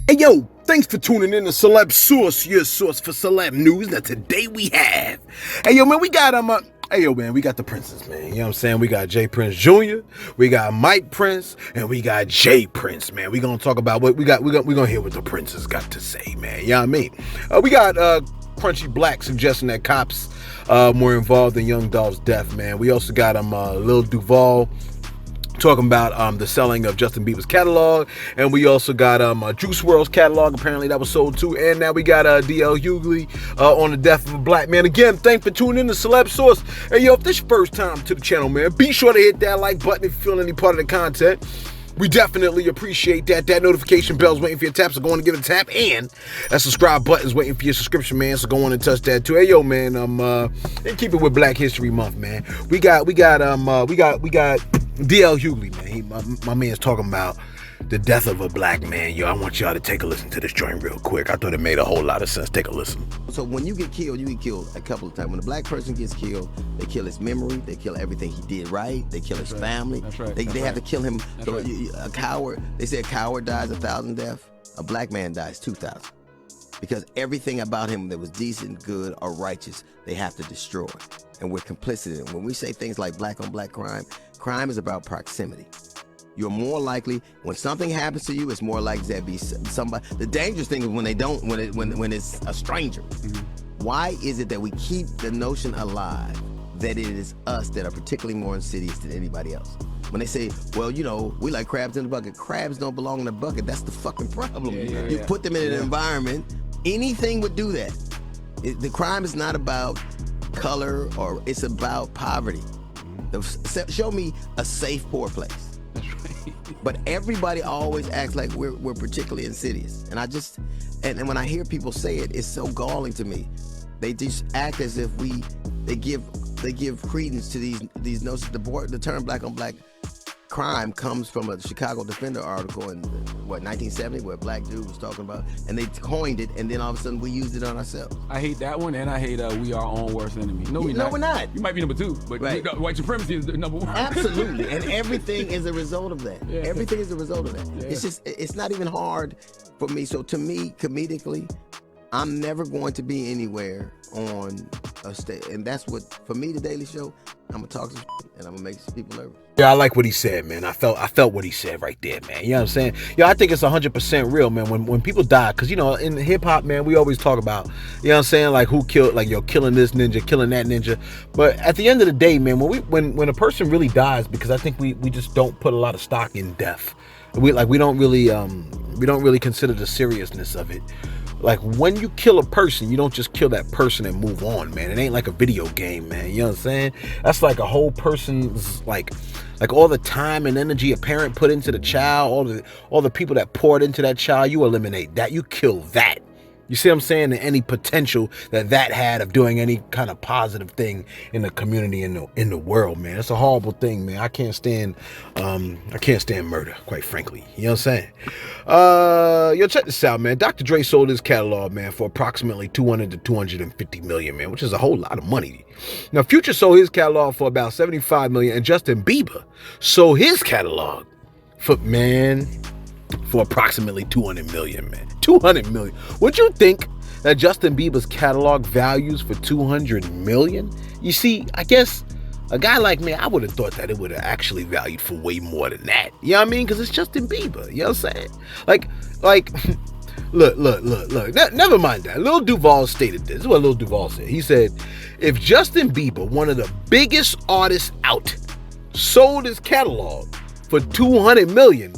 Hey yo, thanks for tuning in to Celeb Source, your source for celeb news. Now today we have, hey yo man, we got hey yo man, we got the Princes, man. You know what I'm saying? We got Jay Prince Jr., we got Mike Prince, and we got Jay Prince, man. We gonna talk about what we gonna hear what the Princes got to say, man. You know what I mean? We got Crunchy Black suggesting that cops were involved in Young Dolph's death, man. We also got Lil Duval talking about the selling of Justin Bieber's catalog, and we also got Juice WRLD's catalog. Apparently that was sold too, and now we got DL Hughley on the death of a black man. Again, thanks for tuning in to Celeb Source. Hey yo, if this is your first time to the channel, man, be sure to hit that like button if you feel any part of the content. We definitely appreciate that. That notification bell's waiting for your tap, so go on and give it a tap. And that subscribe button's waiting for your subscription, man. So go on and touch that too. Hey yo, man, and keep it with Black History Month, man. We got DL Hughley, man. My man's talking about the death of a black man. Yo, I want y'all to take a listen to this joint real quick. I thought it made a whole lot of sense. Take a listen. So when you get killed a couple of times. When a black person gets killed, they kill his memory, they kill everything he did right, they kill his family. That's right. They have to kill him. So a coward, they say a coward dies 1,000 deaths, a black man dies 2,000. Because everything about him that was decent, good, or righteous, they have to destroy. And we're complicit in it. When we say things like black on black crime, crime is about proximity. You're more likely, when something happens to you, it's more likely that be somebody. The dangerous thing is when they don't, when it's a stranger. Mm-hmm. Why is it that we keep the notion alive that it is us that are particularly more insidious than anybody else? When they say, well, you know, we like crabs in the bucket. Crabs don't belong in the bucket. That's the fucking problem. You put them in an environment, anything would do that. The crime is not about color, or it's about poverty. Show me a safe poor place. But everybody always acts like we're particularly insidious. And I just, and when I hear people say it, it's so galling to me. They just act as if they give credence to these notions. The term black on black crime comes from a Chicago Defender article in 1970, where a black dude was talking about, and they coined it, and then all of a sudden we used it on ourselves. I hate that one, and I hate we are our own worst enemy. No, we're not. You might be number two, but right. White supremacy is number one. Absolutely, and everything is a result of that. Yeah. Everything is a result of that. Yeah. It's not even hard for me. So to me, comedically, I'm never going to be anywhere on a stage, and that's what, for me, The Daily Show, I'm gonna talk some shit, and I'm gonna make people nervous. Yeah, I like what he said, man. I felt what he said right there, man. You know what I'm saying? Yeah, I think it's 100% real, man. When people die, because, you know, in hip hop, man, we always talk about, you know what I'm saying, like who killed, like, yo, killing this ninja, killing that ninja. But at the end of the day, man, when a person really dies, because I think we just don't put a lot of stock in death. We don't really consider the seriousness of it. Like, when you kill a person, you don't just kill that person and move on, man. It ain't like a video game, man. You know what I'm saying? That's like a whole person's, like all the time and energy a parent put into the child, all the people that poured into that child, you eliminate that. You kill that. You see what I'm saying? And any potential that had of doing any kind of positive thing in the community, in the world, man. It's a horrible thing, man. I can't stand murder, quite frankly. You know what I'm saying? Yo, check this out, man. Dr. Dre sold his catalog, man, for approximately 200 to 250 million, man, which is a whole lot of money. Now, Future sold his catalog for about 75 million, and Justin Bieber sold his catalog for approximately 200 million, man. 200 million. Would you think that Justin Bieber's catalog values for 200 million? You see, I guess a guy like me, I would have thought that it would have actually valued for way more than that. You know what I mean? Because it's Justin Bieber. You know what I'm saying? Like, look. Never mind that. Lil Duval stated this. This is what Lil Duval said. He said, if Justin Bieber, one of the biggest artists out, sold his catalog for 200 million,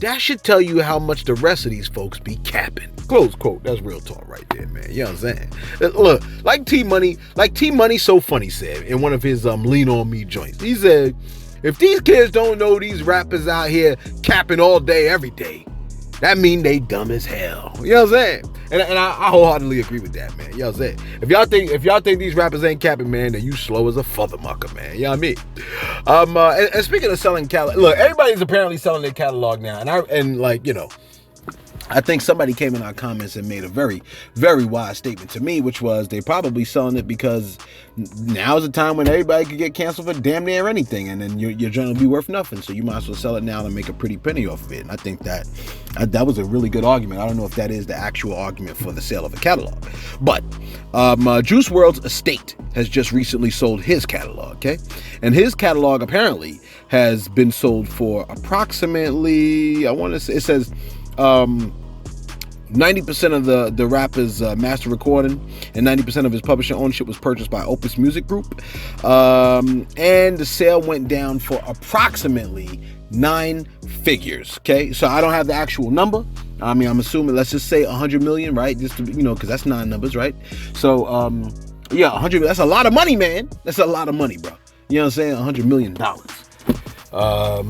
that should tell you how much the rest of these folks be capping. Close quote. That's real talk right there, man. You know what I'm saying? Look, like T Money So Funny said in one of his Lean On Me joints. He said, if these kids don't know these rappers out here capping all day, every day, that mean they dumb as hell. You know what I'm saying? And I wholeheartedly agree with that, man. You know what I'm saying? If y'all think these rappers ain't capping, man, then you slow as a fathermucker, man. You know what I mean? And speaking of selling catalog, look, everybody's apparently selling their catalog now, and like, you know, I think somebody came in our comments and made a very, very wise statement to me, which was they probably selling it because now's the time when everybody could get canceled for damn near anything, and then your journal will be worth nothing. So you might as well sell it now and make a pretty penny off of it. And I think that was a really good argument. I don't know if that is the actual argument for the sale of a catalog, but Juice WRLD's estate has just recently sold his catalog. Okay, and his catalog apparently has been sold for approximately, I want to say, it says 90% of the rapper's master recording and 90% of his publishing ownership was purchased by Opus Music Group. And the sale went down for approximately 9 figures. Okay, so I don't have the actual number. I mean, I'm assuming, let's just say 100 million, right? Just to, because that's 9 numbers, right? So, yeah, 100, that's a lot of money, man. That's a lot of money, bro. You know what I'm saying? $100 million. Yeah,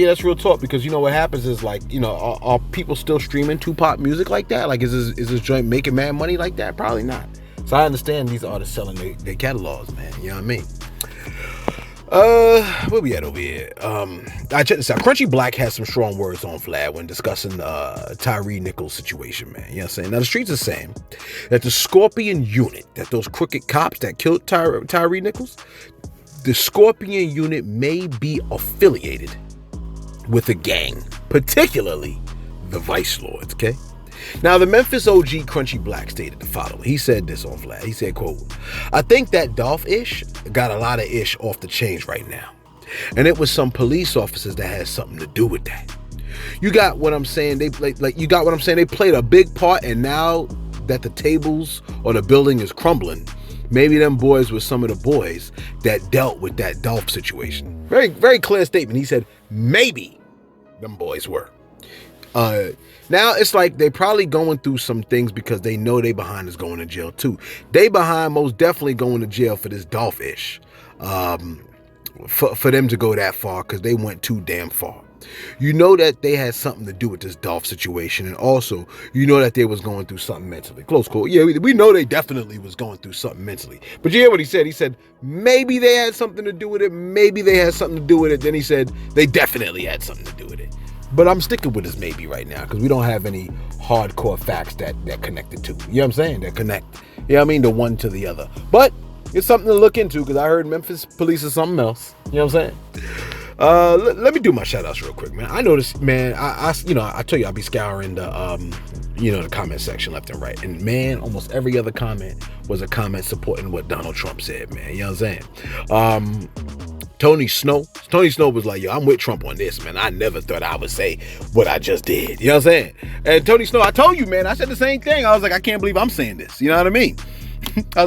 that's real talk, because what happens is, like, are people still streaming Tupac music like that? Like, is this joint making mad money like that? Probably not. So I understand these artists selling their catalogs, man. You know what I mean? Where we at over here? I checked this out. Crunchy Black has some strong words on Vlad when discussing Tyree Nichols' situation, man. You know what I'm saying? Now, the streets are saying that the Scorpion unit, that those crooked cops that killed Tyree Nichols, the Scorpion unit may be affiliated with a gang, particularly the Vice Lords, okay? Now, the Memphis OG Crunchy Black stated the following. He said this on Vlad. He said, quote, "I think that Dolph-ish got a lot of ish off the chains right now. And it was some police officers that had something to do with that. You got what I'm saying? They played a big part, and now that the tables or the building is crumbling, maybe them boys were some of the boys that dealt with that Dolph situation." Very, very clear statement. He said, maybe them boys were. Now it's like they probably going through some things because they know they behind is going to jail too. They behind most definitely going to jail for this Dolph-ish. For them to go that far, because they went too damn far. You know that they had something to do with this Dolph situation, and also you know that they was going through something mentally. Close quote. Yeah, we know they definitely was going through something mentally. But you hear what he said? He said maybe they had something to do with it. Maybe they had something to do with it. Then he said they definitely had something to do with it. But I'm sticking with this maybe right now, because we don't have any hardcore facts that connected to. You know what I'm saying? That connect. You know what I mean? The one to the other. But it's something to look into, because I heard Memphis police is something else. You know what I'm saying? Let me do my shout outs real quick, man. I noticed, man, I tell you, I'll be scouring the comment section left and right. And man, almost every other comment was a comment supporting what Donald Trump said, man. You know what I'm saying? Tony Snow was like, yo, I'm with Trump on this, man. I never thought I would say what I just did. You know what I'm saying? And Tony Snow, I told you, man, I said the same thing. I was like, I can't believe I'm saying this. You know what I mean? I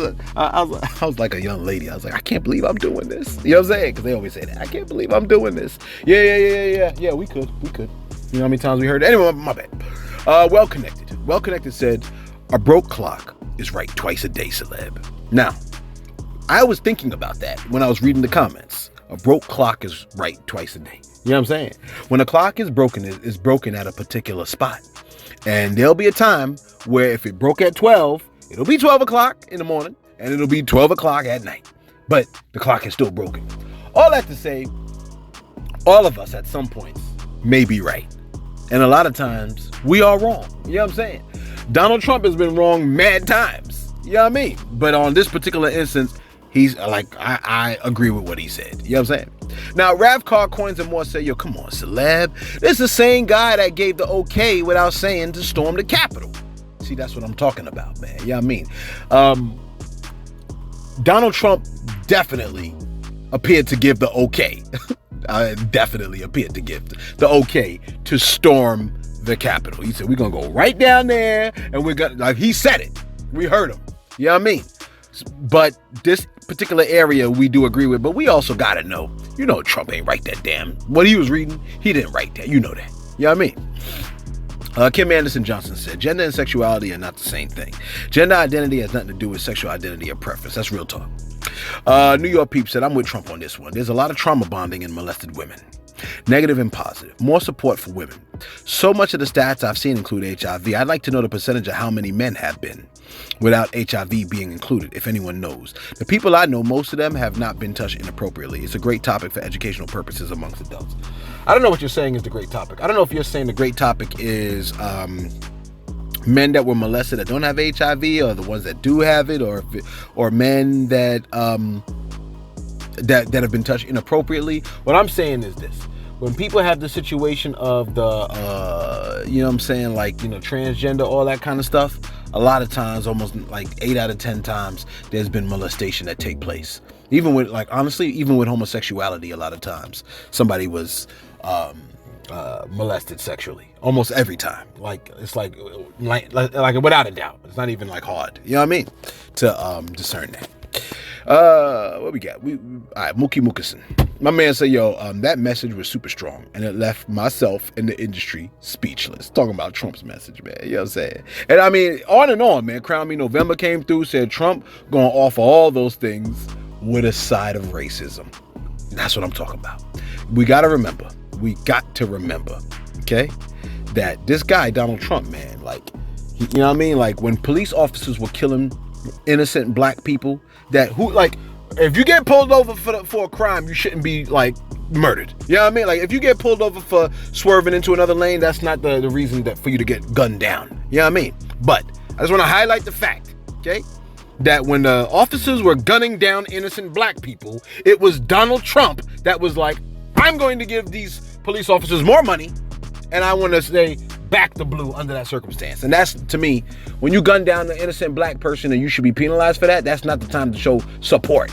was like a young lady. I was like, I can't believe I'm doing this. You know what I'm saying? Because they always say that. I can't believe I'm doing this. Yeah, we could. You know how many times we heard it? Anyway, my bad. Well Connected said, a broke clock is right twice a day, celeb. Now, I was thinking about that when I was reading the comments. A broke clock is right twice a day. You know what I'm saying? When a clock is broken, it's broken at a particular spot. And there'll be a time where if it broke at 12, it'll be 12 o'clock in the morning, and it'll be 12 o'clock at night. But the clock is still broken. All that to say, all of us at some points may be right. And a lot of times, we are wrong. You know what I'm saying? Donald Trump has been wrong mad times. You know what I mean? But on this particular instance, he's like, I agree with what he said. You know what I'm saying? Now, Ravcar Coins and More say, yo, come on, celeb. This is the same guy that gave the okay without saying to storm the Capitol. See, that's what I'm talking about, man. You know what I mean? Donald Trump definitely appeared to give the okay. Definitely appeared to give the okay to storm the Capitol. He said, we're going to go right down there, and we're going to, like he said it. We heard him. You know what I mean? But this particular area we do agree with, but we also got to know, Trump ain't write that damn. What he was reading, he didn't write that. You know that. You know what I mean? Kim Anderson Johnson said, gender and sexuality are not the same thing. Gender identity has nothing to do with sexual identity or preference. That's real talk. New York Peep said, I'm with Trump on this one. There's a lot of trauma bonding in molested women. Negative and positive. More support for women. So much of the stats I've seen include HIV. I'd like to know the percentage of how many men have been without HIV being included, if anyone knows. The people I know, most of them have not been touched inappropriately. It's a great topic for educational purposes amongst adults. I don't know what you're saying is the great topic. I don't know if you're saying the great topic is men that were molested that don't have HIV, or the ones that do have it, or men that that have been touched inappropriately. What I'm saying is this: when people have the situation of the you know what I'm saying, like, you know, transgender, all that kind of stuff, a lot of times, almost like 8 out of 10 times, there's been molestation that take place. Even with, like, honestly, even with homosexuality, a lot of times somebody was molested sexually. Almost every time. Like, it's like without a doubt. It's not even like hard. You know what I mean? To discern that. What we got? All right, Mookie Mookerson. My man said, yo, that message was super strong, and it left myself in the industry speechless. Talking about Trump's message, man. You know what I'm saying? And I mean, on, man. Crown Me November came through, said Trump gonna offer all those things with a side of racism. That's what I'm talking about. We got to remember, okay, that this guy, Donald Trump, man, like, you know what I mean? Like, when police officers were killing innocent black people, if you get pulled over for a crime, you shouldn't be, like, murdered. You know what I mean? Like, if you get pulled over for swerving into another lane, that's not the reason for you to get gunned down. You know what I mean? But I just want to highlight the fact, okay, that when the officers were gunning down innocent black people, it was Donald Trump that was like, I'm going to give these police officers more money, and I want to say back the blue under that circumstance. And that's, to me, when you gun down an innocent black person and you should be penalized for that, that's not the time to show support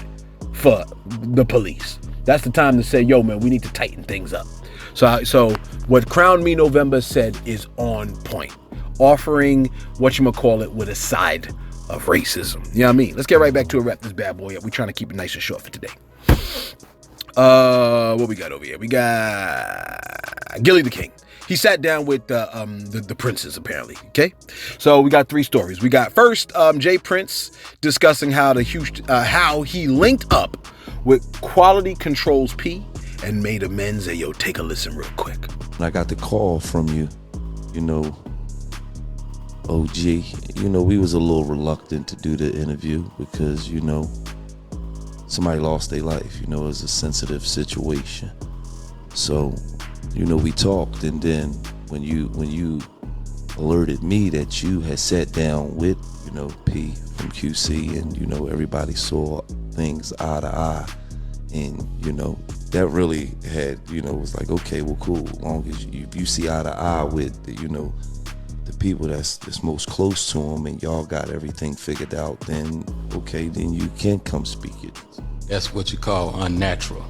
for the police. That's the time to say, yo, man, we need to tighten things up. So what Crown Me November said is on point. Offering whatchamacallit with a side of racism. You know what I mean? Let's get right back to wrap this bad boy up. We're trying to keep it nice and short for today. What we got over here? We got Gilly the King. He sat down with the princes, apparently. Okay, so we got 3 stories. We got first Jay Prince discussing how he linked up with Quality Controls P and made amends. Hey, yo, take a listen real quick. I got the call from you, you know, OG. You know, we was a little reluctant to do the interview because, you know, somebody lost their life. You know, it was a sensitive situation. So, you know, we talked, and then when you alerted me that you had sat down with, you know, P from QC, and, you know, everybody saw things eye to eye, and, you know, that really had, you know, was like, okay, well, cool. As long as you see eye to eye with, you know, the people that's most close to him, and y'all got everything figured out, then okay, then you can come speak it. That's what you call unnatural.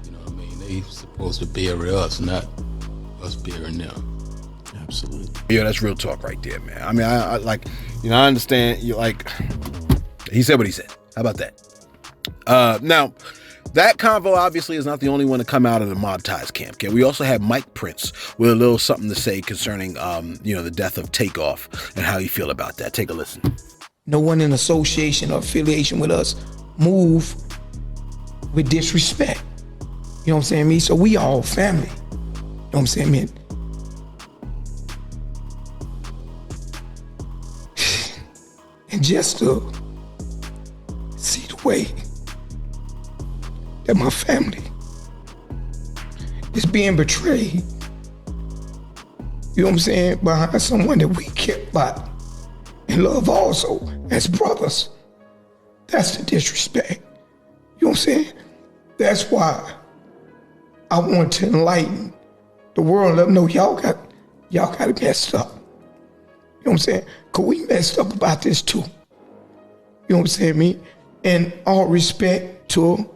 You know what I mean? They supposed to bury us, not us burying them. Absolutely. Yeah, that's real talk right there, man. I mean, I like, you know, I understand. You like, he said what he said. How about that? Now, that convo obviously is not the only one to come out of the Mob Ties camp. Okay, we also have Mike Prince with a little something to say concerning, you know, the death of Takeoff and how he feel about that. Take a listen. No one in association or affiliation with us move with disrespect. You know what I'm saying, me? So we all family. You know what I'm saying, man? And just to see the way that my family is being betrayed, you know what I'm saying, behind someone that we care about and love also as brothers, that's the disrespect. You know what I'm saying? That's why I want to enlighten the world and let them know y'all got it messed up. You know what I'm saying? Cause we messed up about this too. You know what I'm saying, me? And all respect to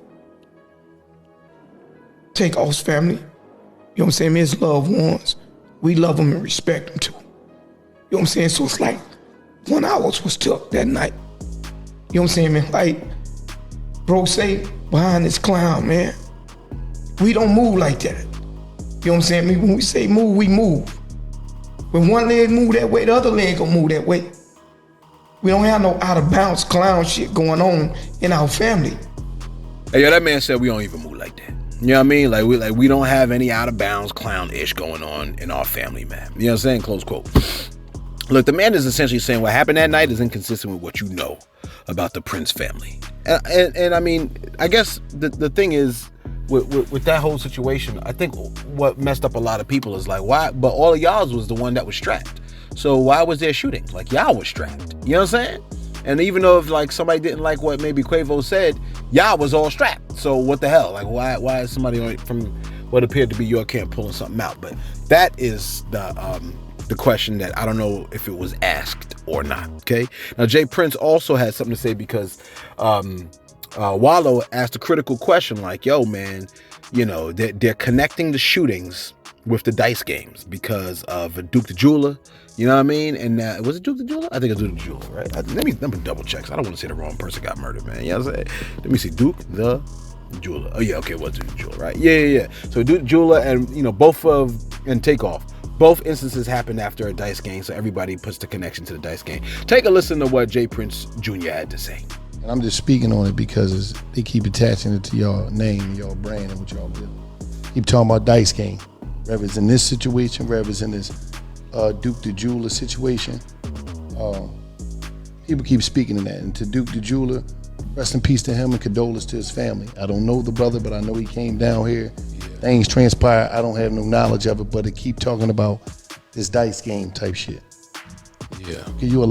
Takeoff's family. You know what I'm saying? Me, his loved ones. We love them and respect them too. You know what I'm saying? So it's like 1 hour was took that night. You know what I'm saying, man? Like, bro say, behind this clown, man, we don't move like that. You know what I'm saying? When we say move, we move. When one leg move that way, the other leg gonna move that way. We don't have no out of bounds clown shit going on in our family. Hey, yo, that man said we don't even move like that. You know what I mean? Like we don't have any out of bounds clown-ish going on in our family, man. You know what I'm saying? Close quote. Look, the man is essentially saying what happened that night is inconsistent with what you know about the Prince family. And I mean, I guess the thing is, with that whole situation, I think what messed up a lot of people is like, why? But all of y'all's was the one that was strapped. So why was there shooting? Like, y'all was strapped. You know what I'm saying? And even though if like somebody didn't like what maybe Quavo said, y'all was all strapped. So what the hell? Like, why is somebody from what appeared to be your camp pulling something out? But that is the question that I don't know if it was asked or not. Okay. Now Jay Prince also had something to say because Wallow asked a critical question like, yo, man, you know, they're connecting the shootings with the dice games because of Duke the Jeweler. You know what I mean? And was it Duke the Jeweler? I think it's Duke the Jeweler, right? Let me double check. I don't want to say the wrong person got murdered, man. You know what I'm saying? Let me see. Duke the Jeweler. Oh, yeah. Okay. It was Duke the Jeweler, right? Yeah. So Duke the Jeweler and, you know, and Takeoff. Both instances happened after a dice game, so everybody puts the connection to the dice game. Take a listen to what Jay Prince Jr. had to say. And I'm just speaking on it because they keep attaching it to your name, your brand, and what y'all do. Keep talking about dice game. Whether it's in this situation, whether it's in this Duke the Jeweler situation, people keep speaking of that. And to Duke the Jeweler, rest in peace to him and condolence to his family. I don't know the brother, but I know he came down here. Things transpired. I don't have no knowledge of it, but they keep talking about this dice game type shit. Yeah. Can y'all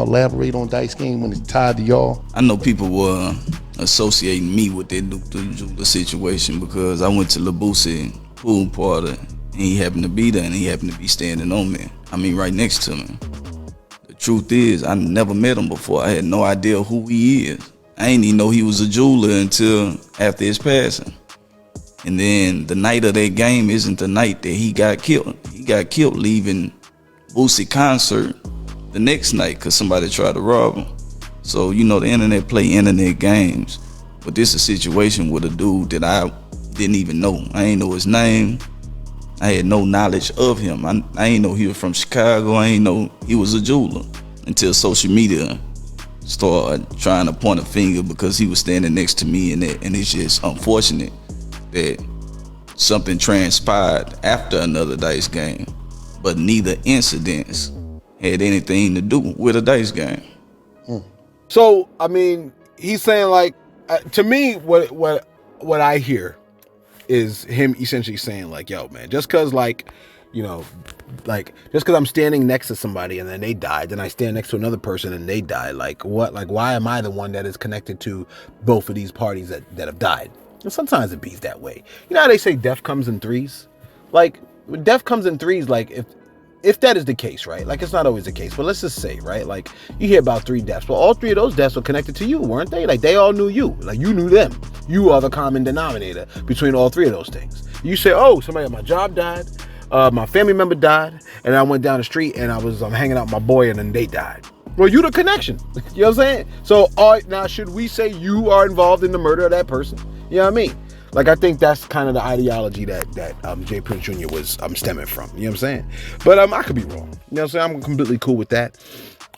elaborate on dice game when it's tied to y'all? I know people were associating me with that Duke the Jeweler situation because I went to Labusi pool party and he happened to be there and he happened to be standing on me. I mean, right next to me. The truth is, I never met him before. I had no idea who he is. I didn't even know he was a jeweler until after his passing. And then the night of that game isn't the night that he got killed. He got killed leaving Boosie concert the next night because somebody tried to rob him. So, you know, the internet play internet games. But this is a situation with a dude that I didn't even know. I ain't know his name. I had no knowledge of him. I ain't know he was from Chicago. I ain't know he was a jeweler until social media started trying to point a finger because he was standing next to me, and it's just unfortunate that something transpired after another dice game, but neither incidents had anything to do with a dice game. So, I mean, he's saying like, to me, what I hear is him essentially saying like, yo, man, just cause like, you know, like just cause I'm standing next to somebody and then they died, then I stand next to another person and they died. Like what? Like why am I the one that is connected to both of these parties that have died? And sometimes it beats that way. You know how they say death comes in threes? Like death comes in threes. Like if that is the case, right? Like it's not always the case, but let's just say, right? Like you hear about 3 deaths. Well, all 3 of those deaths were connected to you, weren't they? Like they all knew you. Like you knew them. You are the common denominator between all 3 of those things. You say, oh, somebody at my job died. My family member died, and I went down the street and I was hanging out with my boy, and then they died. Well, you the connection. You know what I'm saying? So, all right, now should we say you are involved in the murder of that person? You know what I mean? Like, I think that's kind of the ideology that Jay Prince Jr. was stemming from. You know what I'm saying? But I could be wrong. You know what I'm saying? I'm completely cool with that.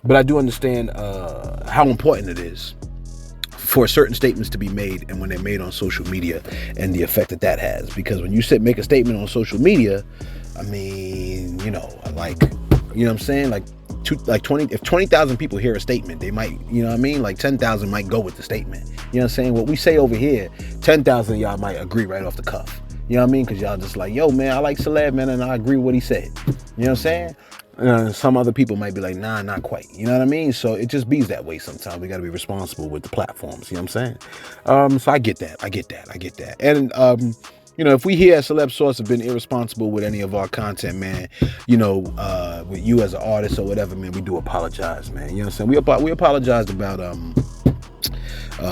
But I do understand how important it is for certain statements to be made, and when they're made on social media, and the effect that has. Because when you make a statement on social media, I mean, you know, like, you know what I'm saying? Like 20,000 people hear a statement, they might, you know what I mean? Like 10,000 might go with the statement. You know what I'm saying? What we say over here, 10,000 of y'all might agree right off the cuff. You know what I mean? Because y'all just like, yo, man, I like Celeb, man, and I agree with what he said. You know what I'm saying? Some other people might be like, nah, not quite. You know what I mean? So it just bees that way sometimes. We got to be responsible with the platforms. You know what I'm saying? So I get that. And, you know, if we here at Celeb Source have been irresponsible with any of our content, man, you know, with you as an artist or whatever, man, we do apologize, man. You know what I'm saying? We apologized about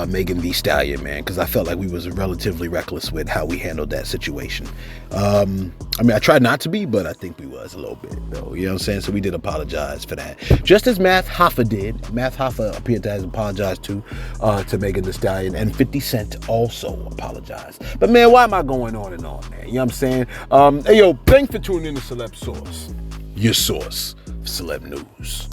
Megan Thee Stallion, man, because I felt like we was relatively reckless with how we handled that situation. I mean, I tried not to be, but I think we was a little bit, though. You know what I'm saying? So we did apologize for that. Just as Math Hoffa did. Math Hoffa appeared to have apologized to Megan Thee Stallion, and 50 Cent also apologized. But, man, why am I going on and on, man? You know what I'm saying? Hey, yo, thanks for tuning in to Celeb Source. Your source for celeb news.